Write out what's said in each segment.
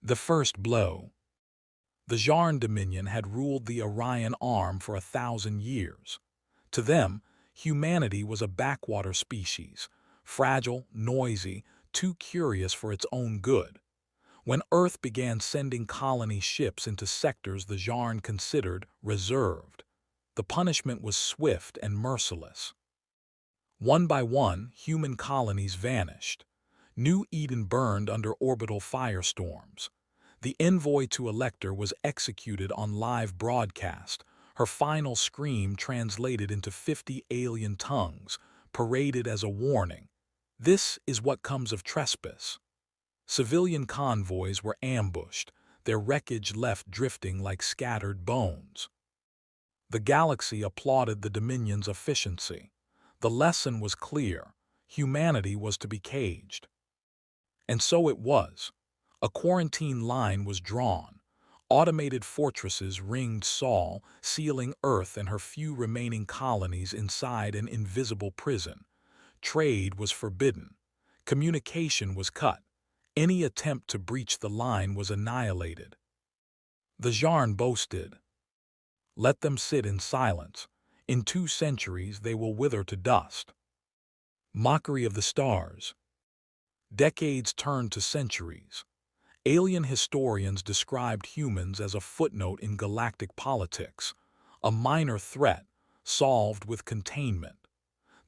The First Blow. The Jarn Dominion had ruled the Orion Arm for 1,000 years. To them, humanity was a backwater species, fragile, noisy, too curious for its own good. When Earth began sending colony ships into sectors the Jarn considered reserved, the punishment was swift and merciless. One by one, human colonies vanished. New Eden burned under orbital firestorms. The envoy to Elector was executed on live broadcast, her final scream translated into 50 alien tongues, paraded as a warning. This is what comes of trespass. Civilian convoys were ambushed, their wreckage left drifting like scattered bones. The galaxy applauded the Dominion's efficiency. The lesson was clear: humanity was to be caged. And so it was. A quarantine line was drawn. Automated fortresses ringed Sol, sealing Earth and her few remaining colonies inside an invisible prison. Trade was forbidden. Communication was cut. Any attempt to breach the line was annihilated. The Jarn boasted, "Let them sit in silence. In 2 centuries they will wither to dust." Mockery of the stars. Decades turned to centuries. Alien historians described humans as a footnote in galactic politics, a minor threat, solved with containment.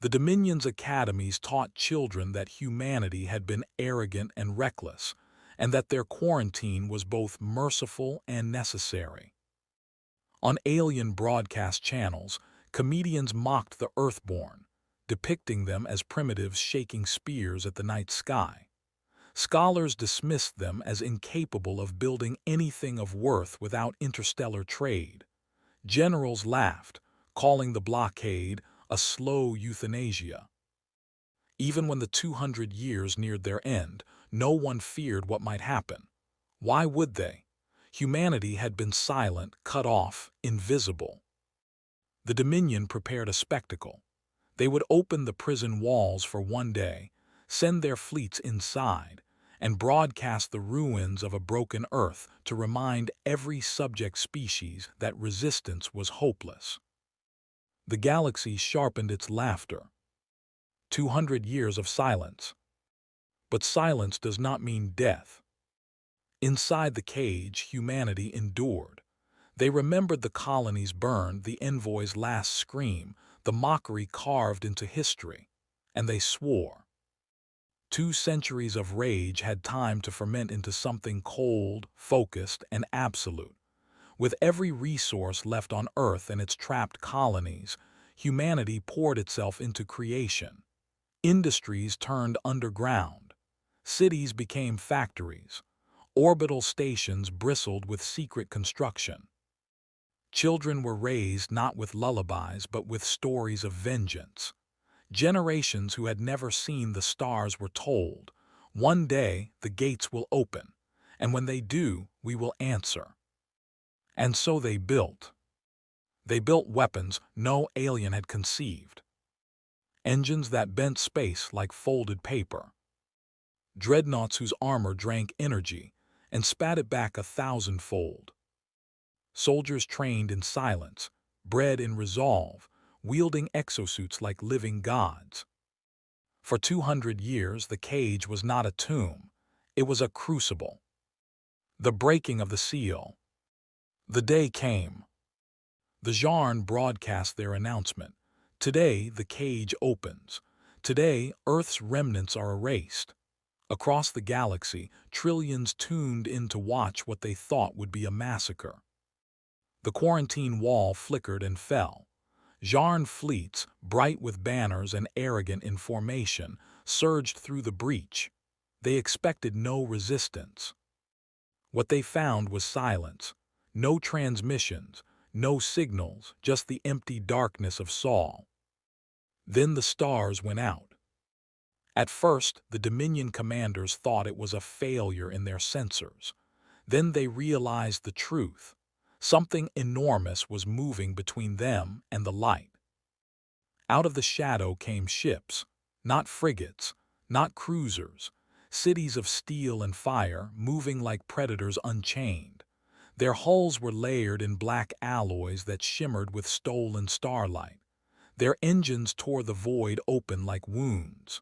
The Dominion's academies taught children that humanity had been arrogant and reckless, and that their quarantine was both merciful and necessary. On alien broadcast channels, comedians mocked the Earthborn, depicting them as primitives shaking spears at the night sky. Scholars dismissed them as incapable of building anything of worth without interstellar trade. Generals laughed, calling the blockade a slow euthanasia. Even when the 200 years neared their end, no one feared what might happen. Why would they? Humanity had been silent, cut off, invisible. The Dominion prepared a spectacle. They would open the prison walls for one day, send their fleets inside, and broadcast the ruins of a broken Earth to remind every subject species that resistance was hopeless. The galaxy sharpened its laughter. 200 years of silence. But silence does not mean death. Inside the cage, humanity endured. They remembered the colonies burned, the envoy's last scream, the mockery carved into history, and they swore. 2 centuries of rage had time to ferment into something cold, focused, and absolute. With every resource left on Earth and its trapped colonies, humanity poured itself into creation. Industries turned underground. Cities became factories. Orbital stations bristled with secret construction. Children were raised not with lullabies but with stories of vengeance. Generations who had never seen the stars were told, "One day the gates will open, and when they do, we will answer." And so they built. They built weapons no alien had conceived. Engines that bent space like folded paper. Dreadnoughts whose armor drank energy and spat it back 1,000-fold. Soldiers trained in silence, bred in resolve, wielding exosuits like living gods. For 200 years, the cage was not a tomb. It was a crucible. The breaking of the seal. The day came. The Jarn broadcast their announcement. Today, the cage opens. Today, Earth's remnants are erased. Across the galaxy, trillions tuned in to watch what they thought would be a massacre. The quarantine wall flickered and fell. Jarn fleets, bright with banners and arrogant in formation, surged through the breach. They expected no resistance. What they found was silence. No transmissions, no signals, just the empty darkness of Sol. Then the stars went out. At first, the Dominion commanders thought it was a failure in their sensors. Then they realized the truth. Something enormous was moving between them and the light. Out of the shadow came ships, not frigates, not cruisers, cities of steel and fire moving like predators unchained. Their hulls were layered in black alloys that shimmered with stolen starlight. Their engines tore the void open like wounds.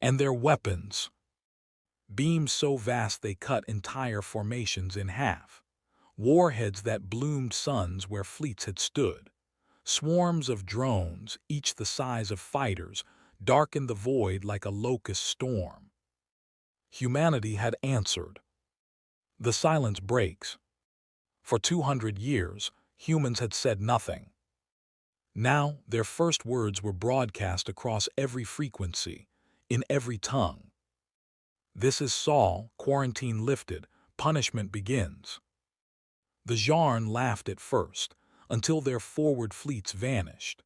And their weapons, beams so vast they cut entire formations in half. Warheads that bloomed suns where fleets had stood. Swarms of drones, each the size of fighters, darkened the void like a locust storm. Humanity had answered. The silence breaks. For 200 years, humans had said nothing. Now, their first words were broadcast across every frequency, in every tongue. This is Saul, quarantine lifted, punishment begins. The Jarn laughed at first, until their forward fleets vanished.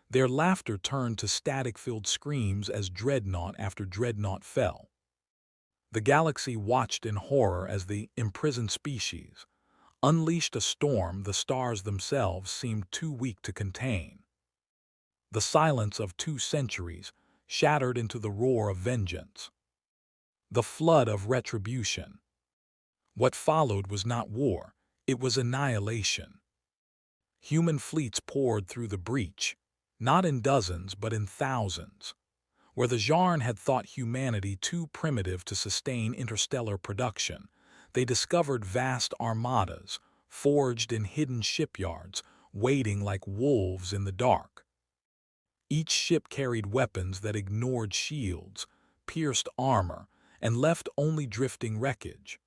Their laughter turned to static-filled screams as dreadnought after dreadnought fell. The galaxy watched in horror as the imprisoned species unleashed a storm the stars themselves seemed too weak to contain. The silence of 2 centuries shattered into the roar of vengeance. The flood of retribution. What followed was not war, it was annihilation. Human fleets poured through the breach, not in dozens but in thousands. Where the Jarn had thought humanity too primitive to sustain interstellar production, they discovered vast armadas, forged in hidden shipyards, waiting like wolves in the dark. Each ship carried weapons that ignored shields, pierced armor, and left only drifting wreckage.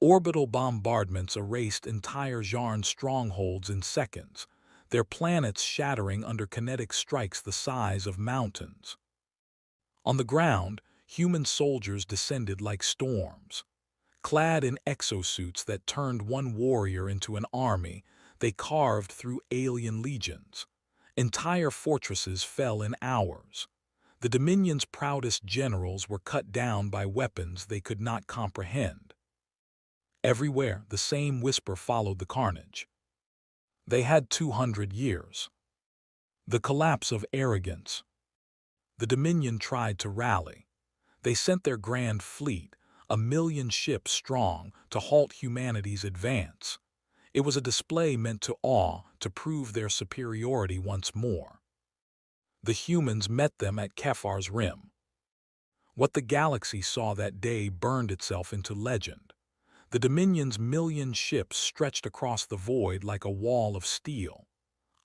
Orbital bombardments erased entire Jarn strongholds in seconds, their planets shattering under kinetic strikes the size of mountains. On the ground, human soldiers descended like storms. Clad in exosuits that turned one warrior into an army, they carved through alien legions. Entire fortresses fell in hours. The Dominion's proudest generals were cut down by weapons they could not comprehend. Everywhere, the same whisper followed the carnage. They had 200 years. The collapse of arrogance. The Dominion tried to rally. They sent their grand fleet, 1,000,000 ships strong, to halt humanity's advance. It was a display meant to awe, to prove their superiority once more. The humans met them at Kephar's rim. What the galaxy saw that day burned itself into legend. The Dominion's 1,000,000 ships stretched across the void like a wall of steel.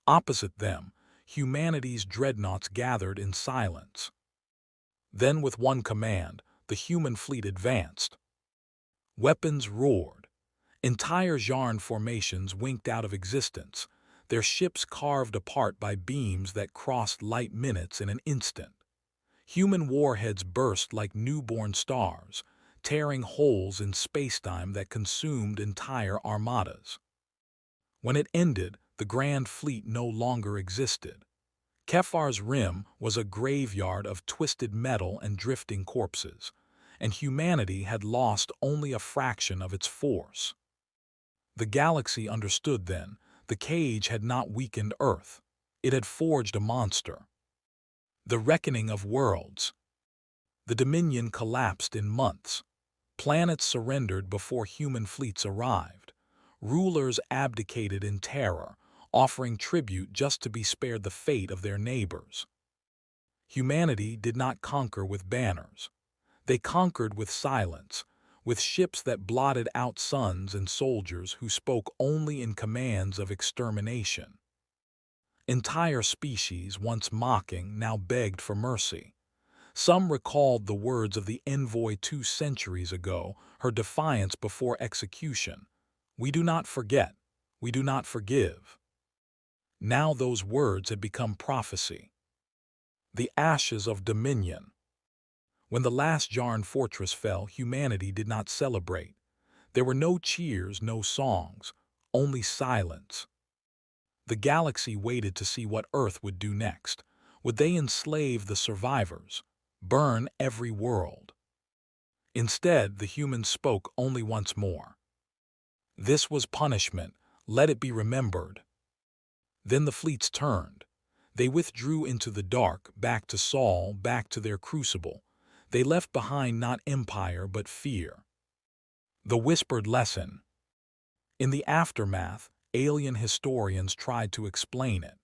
Opposite them, humanity's dreadnoughts gathered in silence. Then, with one command, the human fleet advanced. Weapons roared. Entire Jarn formations winked out of existence, their ships carved apart by beams that crossed light minutes in an instant. Human warheads burst like newborn stars, tearing holes in spacetime that consumed entire armadas. When it ended, the Grand Fleet no longer existed. Kephar's rim was a graveyard of twisted metal and drifting corpses, and humanity had lost only a fraction of its force. The galaxy understood then, the cage had not weakened Earth, it had forged a monster. The reckoning of worlds. The Dominion collapsed in months. Planets surrendered before human fleets arrived. Rulers abdicated in terror, offering tribute just to be spared the fate of their neighbors. Humanity did not conquer with banners. They conquered with silence, with ships that blotted out sons and soldiers who spoke only in commands of extermination. Entire species, once mocking, now begged for mercy. Some recalled the words of the envoy 2 centuries ago, her defiance before execution. "We do not forget. We do not forgive." Now those words had become prophecy. The ashes of Dominion. When the last Jarn fortress fell, humanity did not celebrate. There were no cheers, no songs, only silence. The galaxy waited to see what Earth would do next. Would they enslave the survivors? Burn every world? Instead, the humans spoke only once more. This was punishment, let it be remembered. Then the fleets turned. They withdrew into the dark, back to Saul, back to their crucible. They left behind not empire but fear. The whispered lesson. In the aftermath, alien historians tried to explain it.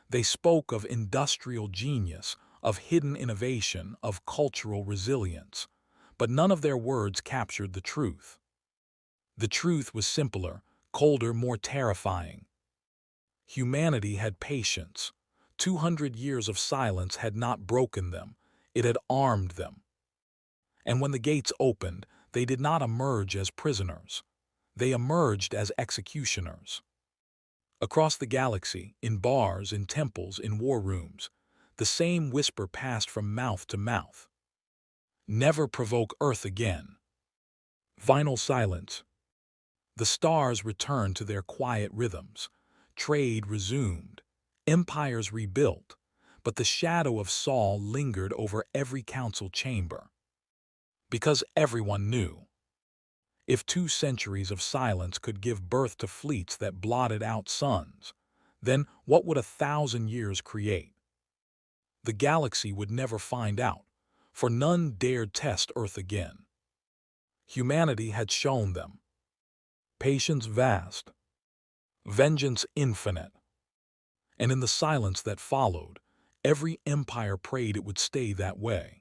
They spoke of industrial genius, of hidden innovation, of cultural resilience. But none of their words captured the truth. The truth was simpler, colder, more terrifying. Humanity had patience. 200 years of silence had not broken them, it had armed them. And when the gates opened, they did not emerge as prisoners. They emerged as executioners. Across the galaxy, in bars, in temples, in war rooms, the same whisper passed from mouth to mouth. Never provoke Earth again. Final silence. The stars returned to their quiet rhythms. Trade resumed. Empires rebuilt. But the shadow of Saul lingered over every council chamber. Because everyone knew. If 2 centuries of silence could give birth to fleets that blotted out suns, then what would 1,000 years create? The galaxy would never find out, for none dared test Earth again. Humanity had shown them. Patience vast, vengeance infinite. And in the silence that followed, every empire prayed it would stay that way.